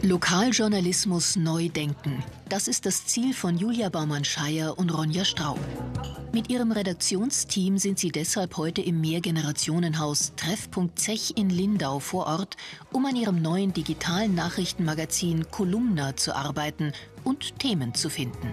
Lokaljournalismus neu denken. Das ist das Ziel von Julia Baumann-Scheier und Ronja Straub. Mit ihrem Redaktionsteam sind sie deshalb heute im Mehrgenerationenhaus Treffpunkt Zech in Lindau vor Ort, um an ihrem neuen digitalen Nachrichtenmagazin Kolumna zu arbeiten und Themen zu finden.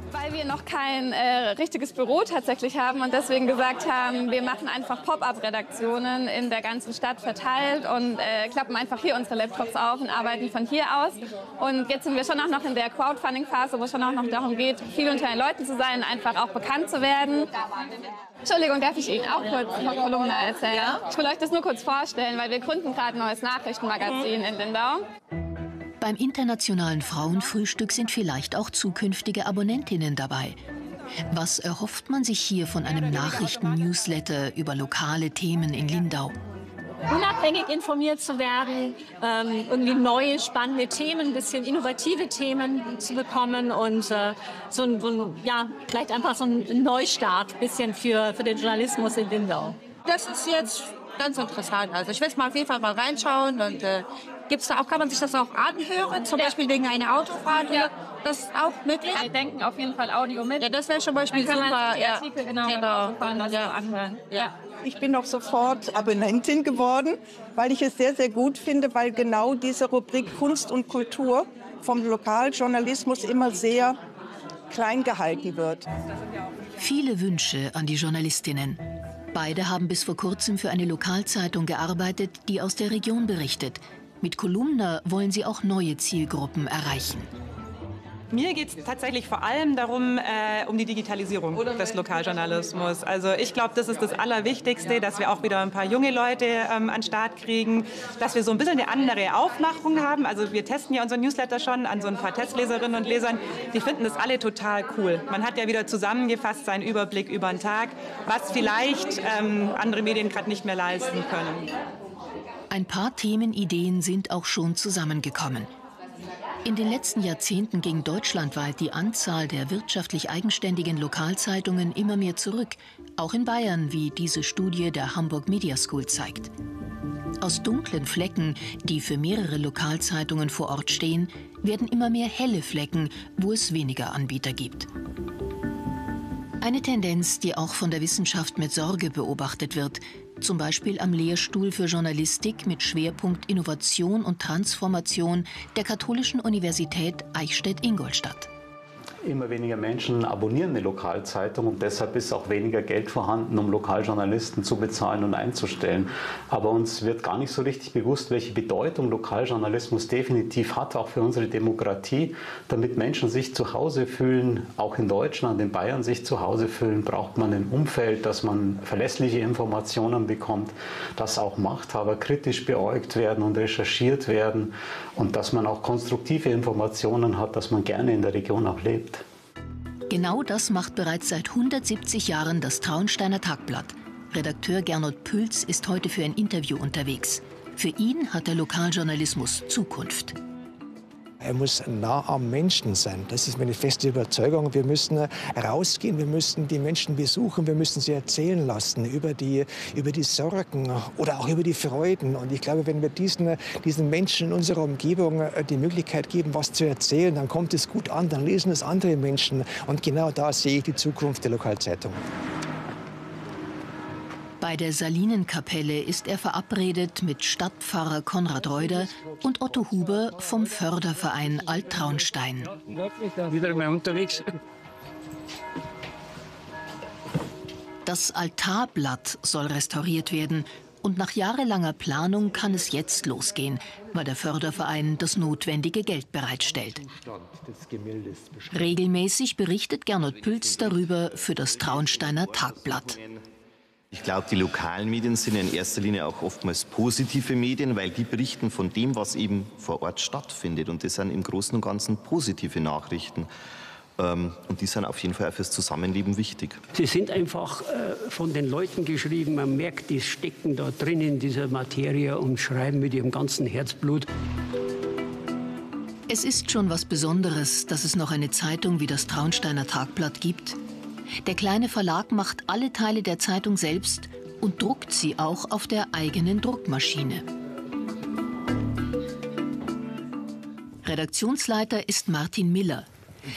Weil wir noch kein richtiges Büro tatsächlich haben und deswegen gesagt haben, wir machen einfach Pop-up-Redaktionen in der ganzen Stadt verteilt und klappen einfach hier unsere Laptops auf und arbeiten von hier aus. Und jetzt sind wir schon auch noch in der Crowdfunding-Phase, wo es schon auch noch darum geht, viel unter den Leuten zu sein, einfach auch bekannt zu werden. Entschuldigung, darf ich Ihnen auch kurz von Kolumna erzählen? Ja? Ich will euch das nur kurz vorstellen, weil wir gründen gerade ein neues Nachrichtenmagazin in Lindau. Beim internationalen Frauenfrühstück sind vielleicht auch zukünftige Abonnentinnen dabei. Was erhofft man sich hier von einem Nachrichten-Newsletter über lokale Themen in Lindau? Unabhängig informiert zu werden, irgendwie neue, spannende Themen, ein bisschen innovative Themen zu bekommen und vielleicht einfach so ein Neustart ein bisschen für den Journalismus in Lindau. Das ist jetzt ganz interessant. Also ich will mal auf jeden Fall mal reinschauen und gibt's da auch, kann man sich das auch anhören, zum Beispiel wegen einer Autofahrt? Ja. Das ist auch möglich? Wir denken auf jeden Fall Audio mit. Ja, das wäre zum Beispiel super. Man ja. Artikel genau. Anhören. Ja. Ich bin auch sofort Abonnentin geworden, weil ich es sehr, sehr gut finde, weil genau diese Rubrik Kunst und Kultur vom Lokaljournalismus immer sehr klein gehalten wird. Viele Wünsche an die Journalistinnen. Beide haben bis vor kurzem für eine Lokalzeitung gearbeitet, die aus der Region berichtet. Mit Kolumna wollen sie auch neue Zielgruppen erreichen. Mir geht es tatsächlich vor allem darum, um die Digitalisierung des Lokaljournalismus. Also ich glaube, das ist das Allerwichtigste, dass wir auch wieder ein paar junge Leute an den Start kriegen, dass wir so ein bisschen eine andere Aufmachung haben. Also wir testen ja unseren Newsletter schon an so ein paar Testleserinnen und Lesern. Die finden das alle total cool. Man hat ja wieder zusammengefasst seinen Überblick über den Tag, was vielleicht andere Medien gerade nicht mehr leisten können. Ein paar Themenideen sind auch schon zusammengekommen. In den letzten Jahrzehnten ging deutschlandweit die Anzahl der wirtschaftlich eigenständigen Lokalzeitungen immer mehr zurück, auch in Bayern, wie diese Studie der Hamburg Media School zeigt. Aus dunklen Flecken, die für mehrere Lokalzeitungen vor Ort stehen, werden immer mehr helle Flecken, wo es weniger Anbieter gibt. Eine Tendenz, die auch von der Wissenschaft mit Sorge beobachtet wird, zum Beispiel am Lehrstuhl für Journalistik mit Schwerpunkt Innovation und Transformation der Katholischen Universität Eichstätt-Ingolstadt. Immer weniger Menschen abonnieren eine Lokalzeitung und deshalb ist auch weniger Geld vorhanden, um Lokaljournalisten zu bezahlen und einzustellen. Aber uns wird gar nicht so richtig bewusst, welche Bedeutung Lokaljournalismus definitiv hat, auch für unsere Demokratie. Damit Menschen sich zu Hause fühlen, auch in Deutschland, in Bayern sich zu Hause fühlen, braucht man ein Umfeld, dass man verlässliche Informationen bekommt, dass auch Machthaber kritisch beäugt werden und recherchiert werden und dass man auch konstruktive Informationen hat, dass man gerne in der Region auch lebt. Genau das macht bereits seit 170 Jahren das Traunsteiner Tagblatt. Redakteur Gernot Pülz ist heute für ein Interview unterwegs. Für ihn hat der Lokaljournalismus Zukunft. Er muss nah am Menschen sein. Das ist meine feste Überzeugung. Wir müssen rausgehen, wir müssen die Menschen besuchen, wir müssen sie erzählen lassen über die Sorgen oder auch über die Freuden. Und ich glaube, wenn wir diesen Menschen in unserer Umgebung die Möglichkeit geben, was zu erzählen, dann kommt es gut an, dann lesen es andere Menschen. Und genau da sehe ich die Zukunft der Lokalzeitung. Bei der Salinenkapelle ist er verabredet mit Stadtpfarrer Konrad Reuder und Otto Huber vom Förderverein Alt-Traunstein. Wieder mal unterwegs. Das Altarblatt soll restauriert werden und nach jahrelanger Planung kann es jetzt losgehen, weil der Förderverein das notwendige Geld bereitstellt. Regelmäßig berichtet Gernot Pülz darüber für das Traunsteiner Tagblatt. Ich glaube, die lokalen Medien sind in erster Linie auch oftmals positive Medien, weil die berichten von dem, was eben vor Ort stattfindet. Und das sind im Großen und Ganzen positive Nachrichten. Und die sind auf jeden Fall auch fürs Zusammenleben wichtig. Sie sind einfach von den Leuten geschrieben. Man merkt, die stecken da drin in dieser Materie und schreiben mit ihrem ganzen Herzblut. Es ist schon was Besonderes, dass es noch eine Zeitung wie das Traunsteiner Tagblatt gibt. Der kleine Verlag macht alle Teile der Zeitung selbst und druckt sie auch auf der eigenen Druckmaschine. Redaktionsleiter ist Martin Miller.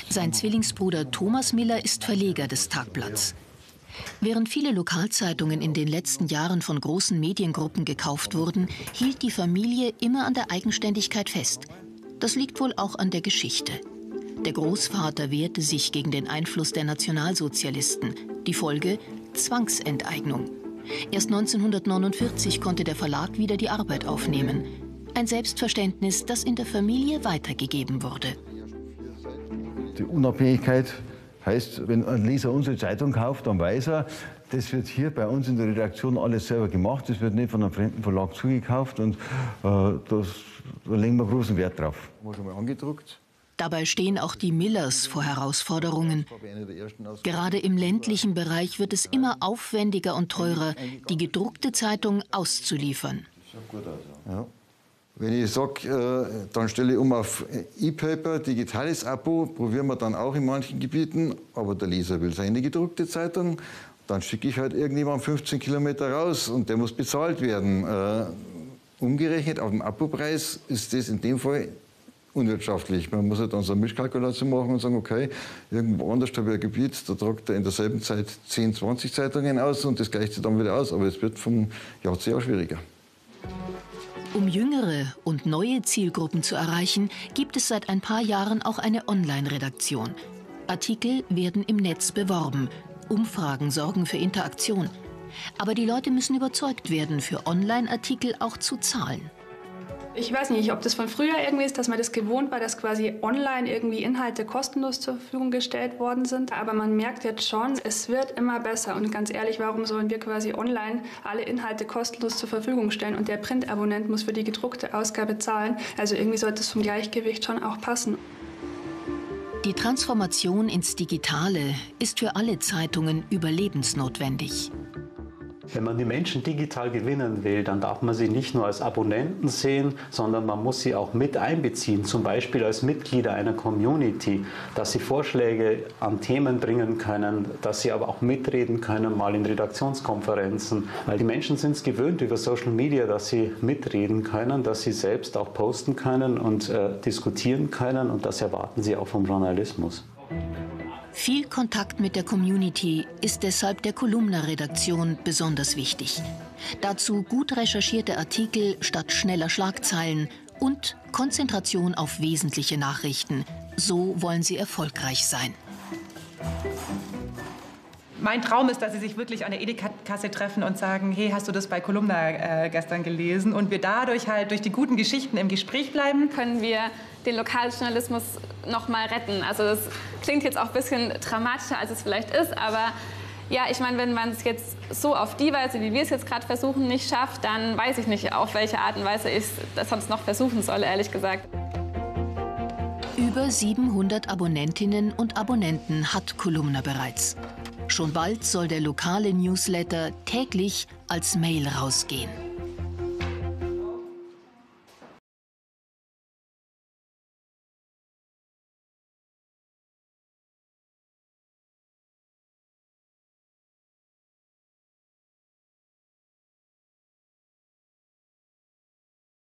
Sein Zwillingsbruder Thomas Miller ist Verleger des Tagblatts. Während viele Lokalzeitungen in den letzten Jahren von großen Mediengruppen gekauft wurden, hielt die Familie immer an der Eigenständigkeit fest. Das liegt wohl auch an der Geschichte. Der Großvater wehrte sich gegen den Einfluss der Nationalsozialisten. Die Folge: Zwangsenteignung. Erst 1949 konnte der Verlag wieder die Arbeit aufnehmen. Ein Selbstverständnis, das in der Familie weitergegeben wurde. Die Unabhängigkeit heißt, wenn ein Leser unsere Zeitung kauft, dann weiß er, das wird hier bei uns in der Redaktion alles selber gemacht. Das wird nicht von einem fremden Verlag zugekauft und da legen wir großen Wert drauf. Schon mal angedruckt. Dabei stehen auch die Millers vor Herausforderungen. Gerade im ländlichen Bereich wird es immer aufwendiger und teurer, die gedruckte Zeitung auszuliefern. Ja. Wenn ich sage, dann stelle ich um auf E-Paper, digitales Abo, probieren wir dann auch in manchen Gebieten, aber der Leser will seine gedruckte Zeitung, dann schicke ich halt irgendjemand 15 Kilometer raus und der muss bezahlt werden. Umgerechnet auf dem Abopreis ist das in dem Fall unwirtschaftlich. Man muss halt dann so eine Mischkalkulation machen und sagen, okay, irgendwo anders habe ich ein Gebiet, da druckt er in derselben Zeit 10, 20 Zeitungen aus und das gleicht sich dann wieder aus, aber es wird von Jahr zu Jahr schwieriger. Um jüngere und neue Zielgruppen zu erreichen, gibt es seit ein paar Jahren auch eine Online-Redaktion. Artikel werden im Netz beworben. Umfragen sorgen für Interaktion. Aber die Leute müssen überzeugt werden, für Online-Artikel auch zu zahlen. Ich weiß nicht, ob das von früher irgendwie ist, dass man das gewohnt war, dass quasi online irgendwie Inhalte kostenlos zur Verfügung gestellt worden sind. Aber man merkt jetzt schon, es wird immer besser. Und ganz ehrlich, warum sollen wir quasi online alle Inhalte kostenlos zur Verfügung stellen und der Printabonnent muss für die gedruckte Ausgabe zahlen? Also irgendwie sollte es vom Gleichgewicht schon auch passen. Die Transformation ins Digitale ist für alle Zeitungen überlebensnotwendig. Wenn man die Menschen digital gewinnen will, dann darf man sie nicht nur als Abonnenten sehen, sondern man muss sie auch mit einbeziehen, zum Beispiel als Mitglieder einer Community, dass sie Vorschläge an Themen bringen können, dass sie aber auch mitreden können, mal in Redaktionskonferenzen. Weil die Menschen sind es gewöhnt über Social Media, dass sie mitreden können, dass sie selbst auch posten können und diskutieren können, und das erwarten sie auch vom Journalismus. Viel Kontakt mit der Community ist deshalb der Kolumna-Redaktion besonders wichtig. Dazu gut recherchierte Artikel statt schneller Schlagzeilen und Konzentration auf wesentliche Nachrichten. So wollen sie erfolgreich sein. Mein Traum ist, dass sie sich wirklich an der Edeka-Kasse treffen und sagen, hey, hast du das bei Kolumna gestern gelesen? Und wir dadurch halt durch die guten Geschichten im Gespräch bleiben. Können wir den Lokaljournalismus noch mal retten? Also das klingt jetzt auch ein bisschen dramatischer, als es vielleicht ist, aber ja, ich meine, wenn man es jetzt so auf die Weise, wie wir es jetzt gerade versuchen, nicht schafft, dann weiß ich nicht, auf welche Art und Weise ich das sonst noch versuchen soll, ehrlich gesagt. Über 700 Abonnentinnen und Abonnenten hat Kolumna bereits. Schon bald soll der lokale Newsletter täglich als Mail rausgehen.